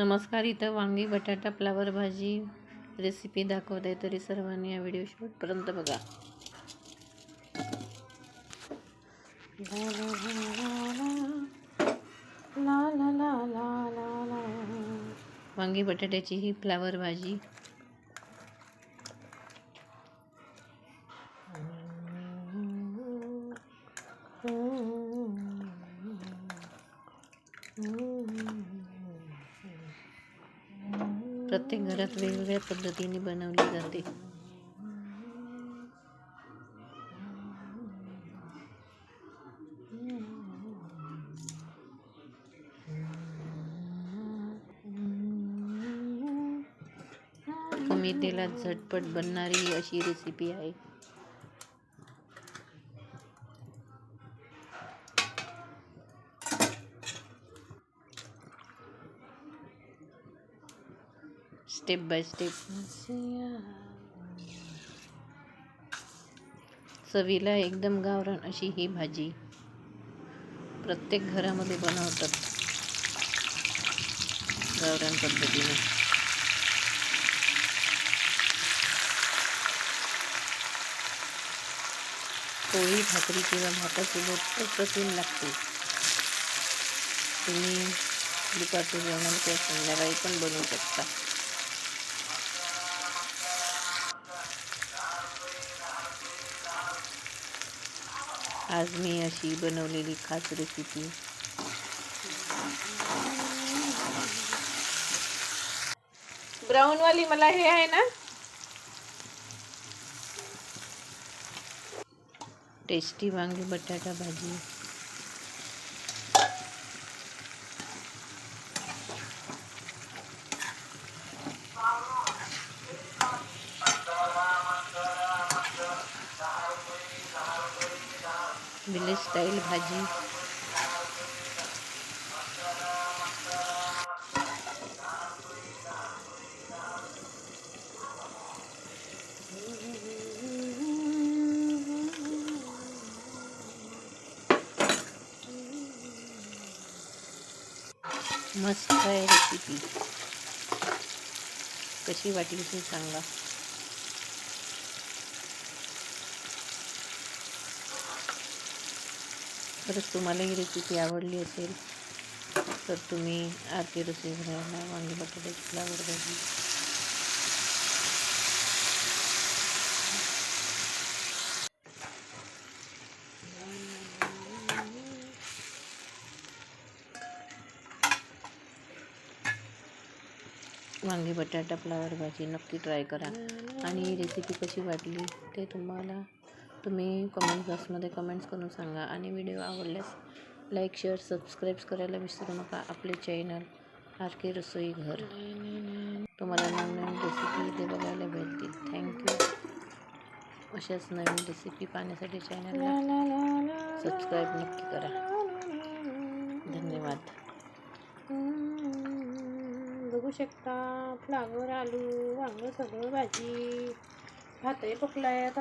नमस्कार. इथं वांगी बटाटा फ्लावर भाजी रेसिपी दाखवत आहे, तरी सर्वांनी या व्हिडिओ शेवटपर्यंत बघा. वांगी बटाट्याची ही फ्लावर भाजी प्रत्येक घरात वेगवेगळ्या पद्धतीने बनवली जाते. कमी तेलात झटपट बनणारी अशी रेसिपी आहे. Step by step. चवीला एकदम गावरान अशी ही भाजी प्रत्येक घरामध्ये बनवतात गावरान पद्धतीने. पोळी, भाकरी किंवा भातासोबत अप्रतिम लागते. तुम्ही दुपारच्या जेवणाला किंवा संध्याकाळी पण बनवू शकता. आज मी अशी बनवलेली खास रेसिपी ब्राऊन वाली मला हे आहे ना, टेस्टी वांगी बटाटा भाजी. विलेज स्टाईल भाजी. मस्त आहे रेसिपी. कशी वाटली ते सांगा. खरंच तुम्हाला ही रेसिपी आवडली असेल तर तुम्ही आरती रसोईघराला वांगी बटाट्याची फ्लावर भाजी वांगी बटाटा फ्लावर भाजी नक्की ट्राय करा. आणि ही रेसिपी कशी वाटली ते तुम्ही कमेंट बॉक्समध्ये कमेंट्स करून सांगा. आणि व्हिडिओ आवडल्यास लाईक, शेअर, सबस्क्राईब करायला विसरू नका. आपले चॅनल RK रसोई घर. तुम्हाला नवीन रेसिपी इथे बघायला भेटतील. थँक्यू. अशाच नवीन रेसिपी पाहण्यासाठी चॅनलला सबस्क्राईब नक्की करा. धन्यवाद. बघू शकता फ्लावर, आलू, वांग सगळं भाजी. भातही पकलाय. आता